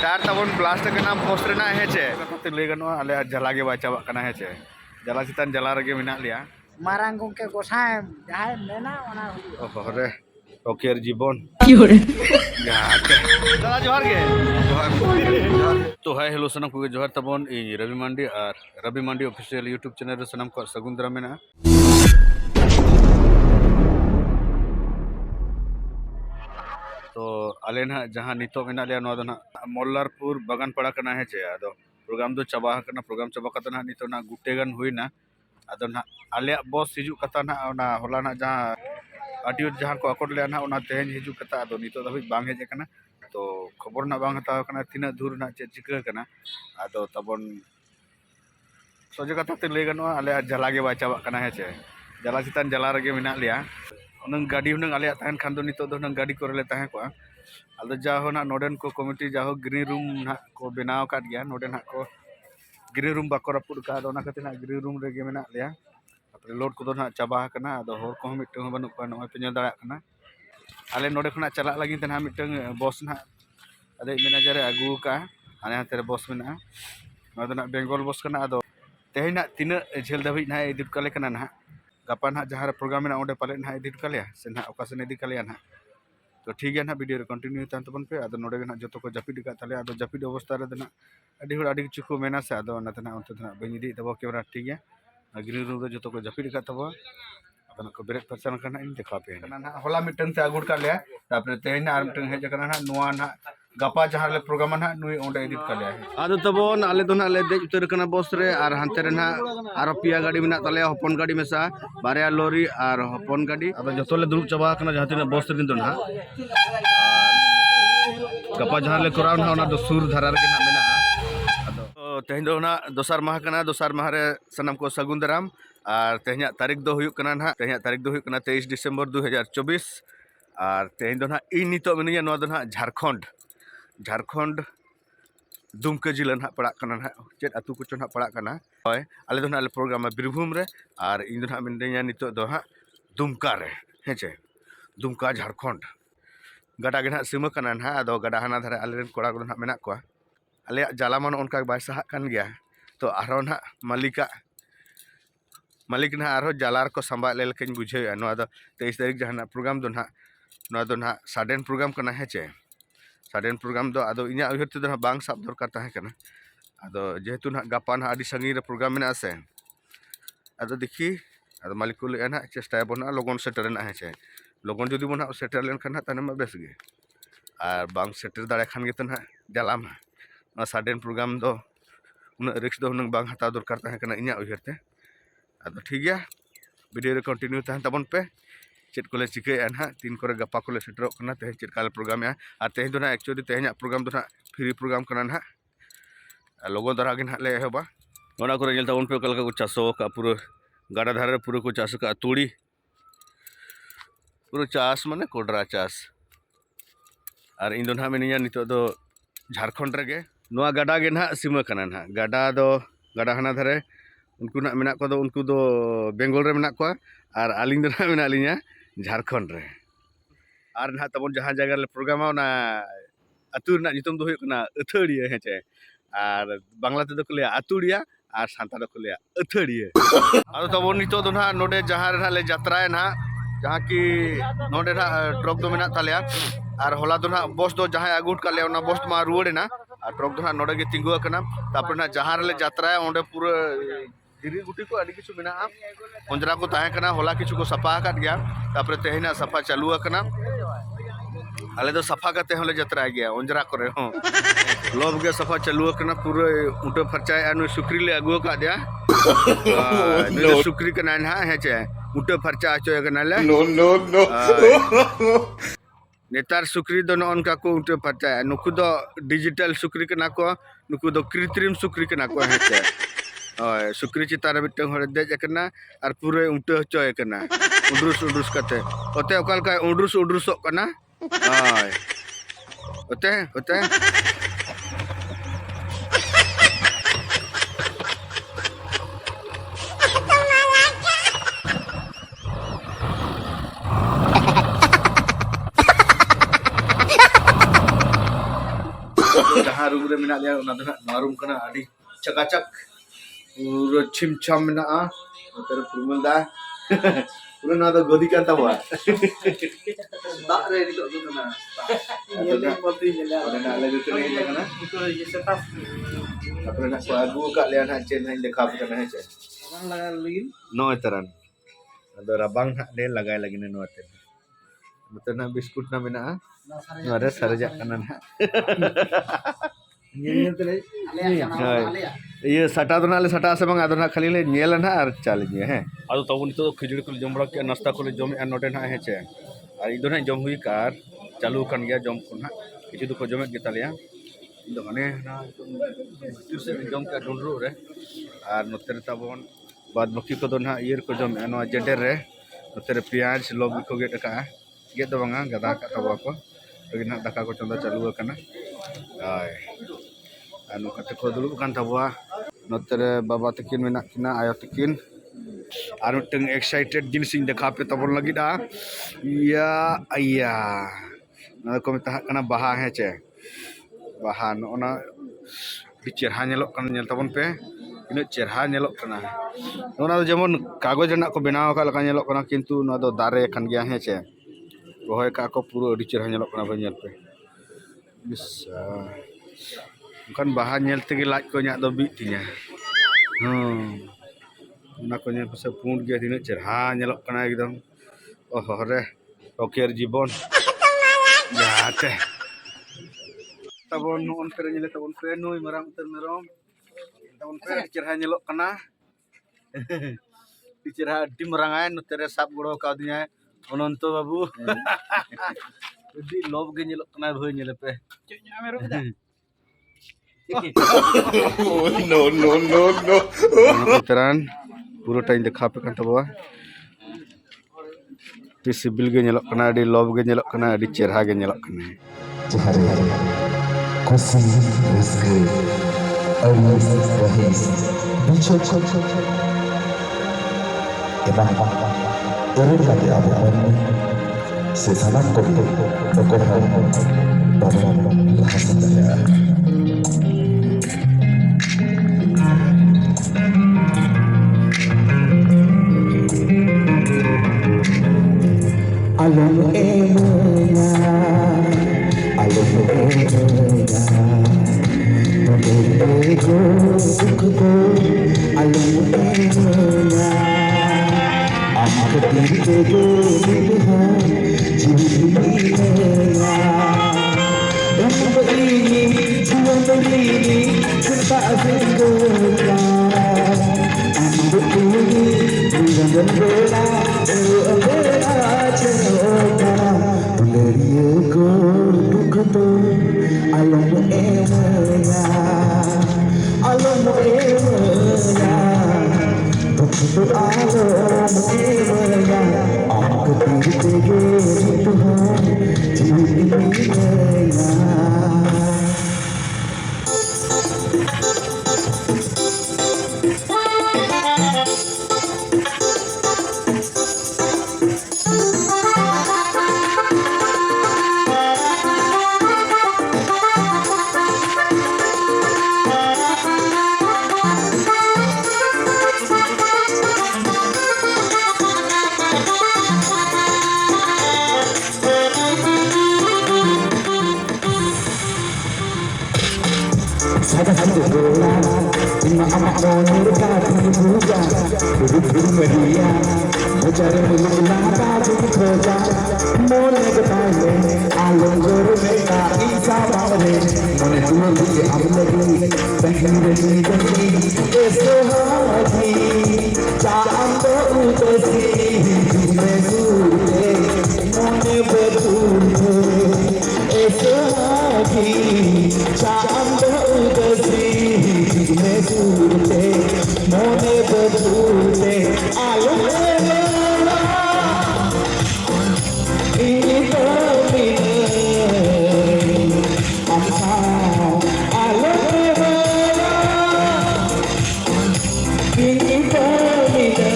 Tyre तबन blast करना post Raina हेचे कते ले गनो आले जला के बा चाबा कना हेचे जला चितान जला रगे मिना लिया मारांग गोंके गोसाय जहाय मेना ओना ओहो रे ओकेर जीवन कियोरे दादा जोहार गे जोहार तो हाय हेलो सनम को जोहार तबन इ रवि मांडी ऑफिशियल यूट्यूब चैनल रे सनम को सगुंदरा मेना तो आले ना जहाँ नितो मेना लिया नोदा ना मोल्लारपुर बागान पड़ा करना है चे आदो प्रोग्राम दो चबा करना प्रोग्राम चबा कता ना नितो ना गुटेगन हुईना आदो ना आले बॉस हिजू कता ना ओना होला ना जहाँ ऑडियो जहाँ को अकोड ले ना ओना तेहन हिजू कता आदो नितो दबी बांग हेजे कना तो खबर ना बांग हता कना तिना दूर ना चे चिका कना आदो तबन सोजे कता ते ले गनो आले जला गे बा चाबा कना है चे जला चितान जला रगे मेना लिया उनंग गाड़ी हुनंग आले ताहन खान दो नितो दो हुनंग गाड़ी कोरेले ताहे को आलो जाहो ना नोडेन को कमिटी जाहो ग्रीन रूम ना को बनाव काट गया नोडेन ना को ग्रीन रूम बाको रपुड का दोना खातिर ना ग्रीन रूम रेगे मेना लिया अपने लोड को दो ना चाबा कना आदो होर को मिटंग बनु को नय पेño दाड़ा कना आले नोडे खना चला लगी तना मिटंग बॉस ना अदे मैनेजर आगु का आने हाते बॉस मेना नोदो ना बेंगल बॉस कना आदो तेहिना तिना झेल दबी ना इदिट कले कना ना गपा ना जहाँ प्रोग्राम में ओडे पाले ना इदिट कलिया से ना ओकासन इदि कलिया ना तो ठीक है ना वीडियो रे कंटिन्यू तान तबन पे आदो नोडे ना जतो को जापिड का ताले आदो जापिड अवस्था रे ना अडी होड़ अडी किछु को मेना से आदो ना तना उनते ना बनी इदि तबो कैमरा ठीक है ग्रीन रूम रे जतो को जापिड का तबो अपन को ब्रेक पर्सन करना इन देखा पे ना होला मिटन से आगुड कर लिया तापर तेन आर मिटन हे जकना ना नुआ ना गपा जहाँ ले प्रोग्राम ना नुई ओडे एडिट कर लिया आदो तबन आले दो ना ले देज उतर कना बॉस रे आर हानते रे ना आरो पिया गाड़ी मेना ताले हपन गाड़ी में सा बारया लोरी आर हपन गाड़ी अब जतो ले दुरुब चबा कना जहाँ तिना बॉस रे दो ना गपा जहाँ ले कोराव ना ओना दो सुर धारा रे ना मेना आदो तेहन दो ना दोसार माह कना दोसार माह रे सनम को सगुंदराम और तेहना तारीख दो हुयुक कना ना तेहना तारीख दो हुयुक कना 23 दिसंबर 2024 और तेहन दो ना इ नितो मिनिया नो दो ना झारखंड दुमका जिला ना पड़ा कना ना चेत अतु को ना पड़ा कना होय आले दो ना आले प्रोग्राम बीरभूम रे और इन दो ना मिनिया नितो दो हा दुमका रे हेचे दुमका झारखंड गडा गे ना सीमा कना ना आदो गडा हाना धारे आले रेन कोड़ा को ना मेना को आले जालामान उनका बाय सहा कन गया तो आरो ना मालिक ना आरो जालार को संभाल ले लेकिन बुझे नो दो 23 तारीख जहां प्रोग्राम दो ना साडेन प्रोग्राम कना हेचे साडेन प्रोग्राम दो आदो इना उहर ते दो बांग साब दरकार ताहे कना आदो जेहेतु ना गापा ना आदि संगी रे प्रोग्राम में आसे आदो देखी आदो मालिक को ले ना चेष्टा बना लोगन सेटर ना हेचे लोगन जदि बना सेटर लेन खाना तने मा बेस गे आर बांग सेटर दाड़े खान गे तो ना जालाम ना साडेन प्रोग्राम दो उन रिक्स दो हुनंग बांग हता दरकार ताहे कना इना उहर ते आदो ठीक गया वीडियो रे कंटिन्यू ताहे तबन पे चेत को ले चिके ना तीन करे गपा को ले सेटर कना तेहे चेत काल प्रोग्राम या और तेहे दो ना एक्चुअली तेहे प्रोग्राम दो ना फ्री प्रोग्राम कना ना लोगो दरा गे ना ले हेबा ओना करे नेल तबन पे कलका को चासो का पूरा गाडा धारे पूरा को चास का तुड़ी पूरा चास माने कोडरा चास और इन दो ना मिनिया नितो दो झारखंड रे गे नोआ गाडा गे ना सीमा कना ना गाडा दो गाडा हाना धारे उनको ना मेना को दो उनको दो बेंगल रे मेना को और आलिंग दो ना मेना लिया झारखंड रे और ना तबन जहाँ जगह ले प्रोग्राम ना अतुर ना नितम दो हुयना अथड़िया हेचे और बांग्ला ते दो को ले अतुड़िया और सांता दो को ले अथड़िया और तबन नितो दो ना नोडे जहाँ रे ले यात्रा ना जहाँ की नोडे ना ट्रक दो मेना तालिया और होला दो ना बस दो जहाँ आगुट का ले ना बस मा रुवड़े ना और ट्रक दो ना नोडे गे तिंगु कना तापर ना जहाँ रे ले यात्रा ओंडे पूरा गिरी गुटी को अड़ी किछु मेना पंजरा को ताहे कना होला किछु को सफा काट गया तापर तेहिना सफा चालू कना आले दो सफा करते होले जतरा गया अंजरा करे हो लोब के सफा चालू कना पूरे उठो फरचाय अनु सुक्री ले अगु का दिया ने सुक्री कना ना हेचे उठो फरचा आचो कना ले नो नेतार सुक्री दो उनका को उठो फरचा नुकु दो डिजिटल सुक्री कना को नुकु दो कृत्रिम सुक्री कना को हेचे ओय सुक्री चितार मिटंग हर देज कना और पूरे उठो हचोय कना उडरुस कते ओते ओकल का उडरुस कना ओय ओते जहाँ रूम रे मिना लिया उना दना नवा रूम कना आदि चकाचक पूरा छिमछम मिना नोते रे पुरमल दा पूरा ना तो गोदी kan tawa tak re ni tok tu na Yeling poti jela. ada nak lagi tu ni kana Itu je setup. apa nak lagu kat lian hak chen hai dekap kana hai chen Orang lagan lin. no etaran ada rabang hak dia lagai lagi ni no eten betul na biskut na mina no ada sarja kana na Nyel tu le. Alea Hai. alea. Iya sata tu nak le sata se bang ado nak khali le nyela na ar chal je he ado tabu ni to khijuri kul jom rak nasta kul jom en note na he che ar ido na jom hui kar चालू kan gaya jom kun ha kichu du ko jomet kita liya indo ane na tu se jom ka dundru re ar noter tabon bad baki ko don ha ier ko jom ano jeder re noter piaj log ko ge ka ge do banga gada ka tawa ko begina daka ko chonda चालू kana ai anu kata ko dulu kan tawa noter baba takin menak kina ayo takin anu teng excited jinising dekha pe tabon lagi da iya iya na ko meta kana baha he che baha no ona bicerha nyelok kan nyel tabon pe ina cerha nyelok kana ona do jemon kagoj renak ko benaw ka laka nyelok kana kintu no do dare kan gya he che rohoy ka ko puro di cerha nyelok kana ba nyel pe bisa kan baha nyel tegi laj ko nyak do bi tinya ona ko nyel pase pun ge dina cerha nyelok kana ekdom oh hore oker jibon Jate. Tabon nuon per nyele tabon pe nui marang ter merom. Tabon pe cerha nyelok kana. Cerha di merangai nu tere sap goro ka dunya ononto babu. Jadi lob ge nyelok kana bhoi nyele pe. Cuknya meru dah. No. Teran puro time dekha pe kan tawa. Di sibil ge nyelok kana di lob ge nyelok kana di cerha ge nyelok kana hari-hari kosi rezeki alis rahis bicara kenapa orang kata apa pun sesanak kopi tokoh pada bahasa saya Alam emanya, alam emanya, berbego sukuku, alam emanya, aku berbego Tuhan, jiwanya, dan begini, jual begini, serta segala, aku begini, bukan bola, alam emanya, alam emanya, betul alam emanya, aku berbego Tuhan, jiwanya. Sada satu bola, lima amak monir kaki buja, buru-buru media, mencari milik laba jadi kerja, mone ketaile, alung guru mereka isa pawale, mone dua biji amlagi, bagi, esohati, jam berutusi, mesure, mone betul, esohati, jam surte mone badurte alu ini domine amsa alu ini domine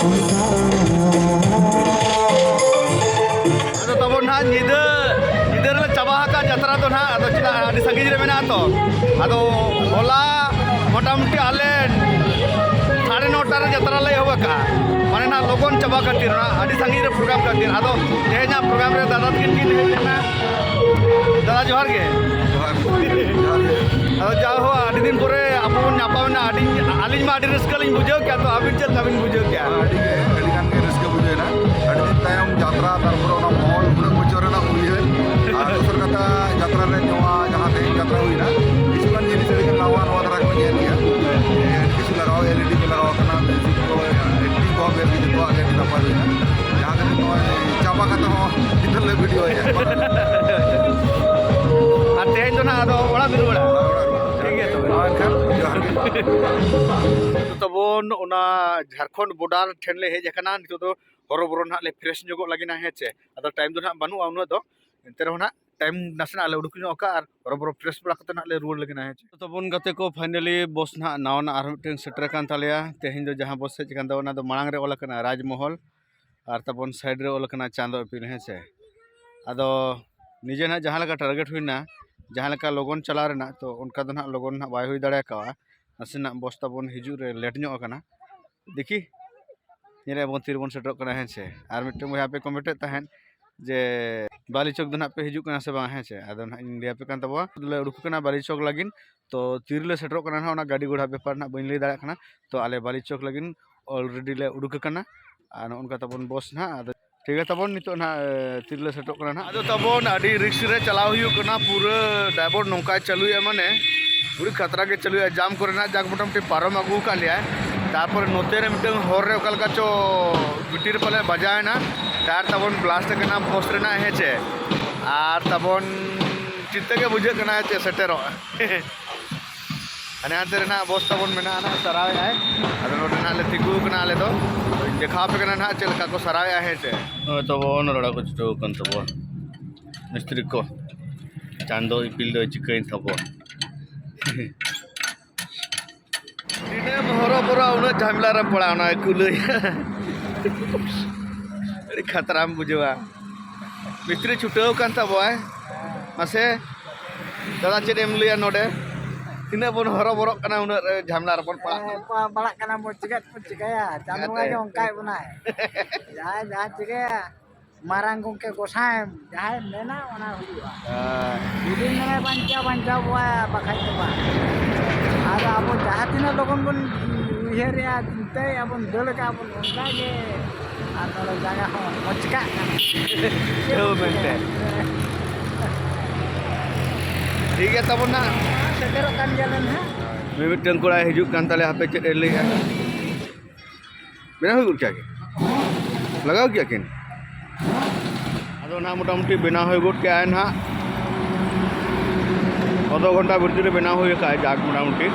amsa ado tabon ha nyida la cabah ka jatra to na ado ᱟᱫᱚ ᱪᱮᱫᱟᱜ ᱟᱹᱰᱤ ᱥᱟᱺᱜᱤᱧ ᱨᱮ ᱢᱮᱱᱟᱜᱼᱟ ᱛᱚ ᱟᱫᱚ ᱦᱚᱞᱟ ᱢᱚᱴᱟᱢᱩᱴᱤ ᱟᱞᱮ 9:30 ᱨᱮ ᱡᱟᱛᱨᱟ ᱞᱮ ᱮᱦᱚᱵ ᱟᱠᱟᱜᱼᱟ ᱢᱟᱱᱮ ᱱᱟ ᱞᱚᱜᱚᱱ ᱪᱟᱵᱟ ᱠᱷᱟᱹᱛᱤᱨ ᱟᱹᱰᱤ ᱥᱟᱺᱜᱤᱧ ᱨᱮ ᱯᱨᱳᱜᱨᱟᱢ ᱠᱷᱟᱹᱛᱤर ᱟᱫᱚ ᱛᱮᱦᱮᱧᱟᱜ ᱯᱨᱳᱜᱨᱟम ᱨᱮ ᱫᱟᱫᱟ ᱛᱟᱹᱠᱤᱱ ᱠᱤᱱ ᱦᱮᱡ ᱞᱮᱱᱟ दादा जोहार गे जाहो आदि दिन पर आप नापामेना आलिज मा आदि रस्का लिंग बुझाव क्या तो आबिन चल काबिन बुझाव क्या आदि गान के रस्का बुझावना आदि दिन तायम यात्रा तारपर ओना मॉल उना बचर ना उइहर आर दोसर कथा यात्रा रे नवा जहां ते यात्रा हुइना किछुगान जिनिस रे नवा नवा धरा को नेल गया किछु लगाओ एलईडी को लगाओ कना म्यूजिक को एक्टिंग को बेर के जो आगे नपा हुइना जहां के नवा चाबा कथा हो इधर ले वीडियो है तेज तो ना ओड़ा बिर ओड़ा ठीक है तो तबन ओना झारखंड बॉर्डर ठेन ले हेज कना नितो तो हरोबरो ना ले फ्रेश जोगो लगिना हेचे अदो टाइम दो ना बानु उन दो एंते रहोना टाइम नासना ले उडुक नो का हरोबरो फ्रेश बड़ा कते ना ले रुवर लगिना हेचे तबन गते को फाइनली बस ना नावना आर मिटन सेटर कान तालिया तेहिन दो जहां बस हेज कान दो ना दो मांग रे ओला कना राजमहल और तबन साइड रे ओला कना चांदो इपिल हेचे अदो निजे ना जहां लगा टारगेट हुइना जहाँ लेका लगन चला रना तो उनका तो ना लगन ना बाय हुई दाड़ा का नासेना बस्ता बन हिजू रे लेट नो कना देखी नेरे बन तीर बन सेटर कना है से आर मिटम यहाँ पे कमेंट तहन जे बाली चौक दना पे हिजू कना से बा है से आदो ना इंडिया पे कान तबवा ले उडुक कना बाली चौक लगिन तो तीर ले सेटर कना ना गाड़ी घोड़ा बेपार ना बइन ले दाड़ा कना तो आले बाली चौक लगिन ऑलरेडी ले उडुक कना आर उनका तबन बस ना ठीक है तबन नितो ना तिरले सेटो कना ना आदो तबन आडी रिक्स रे चलाव हुयु कना पूरा ड्राइवर नौका चलुया माने पूरी खतरा के चलुया जाम करे ना जाग मोटामुटी पारम आगु का लिया तारपर नोते रे मिटन होर रे ओकल का चो बिटिर पले बजाय ना तार तबन ब्लास्ट कना बस रे ना हेचे आर तबन चित्ते के बुझे कना हेचे सेटेरो अने आते रे ना बस तबन मेना ना सराय है आदो नोटे ना ले तिगु कना ले दो देखा पे कना ना चल का को सराया है से तो वो नोड़ा को छटो कन तो वो मिस्त्री को चांदो इपिल दो चिकन थबो इने हरो बरा उन झमला रे पड़ा ना कुलई अरे खतरा में बुझवा मिस्त्री छुटो कन तबो है मासे दादा चेद एम लिया नोडे तीना बन हरो बरो कना उन झमला रे पड़ा बड़ा कना मो चिकाया चांदुआ के onkai बनाए जहां जहां चिकाया मारांग के गोसाय जहां मेना ओना हुआ दिन में बंचा हुआ बखाई तो बा आज अब जहां तीना लोगन बन उहेरिया चिंते अब दल का अब onkai के आनो जगह हो मचका यो मेंटे ठीक है तब ना सेटर कान जालन है मिमिटन कोड़ा हिजुक कान ताले हापे चेद ले बेना हुई क्या के लगाओ क्या किन अदो ना मोटामुटी बेना हुई गुट के आए ना आधा घंटा भीतर बेना हुई का जाग मोटामुटी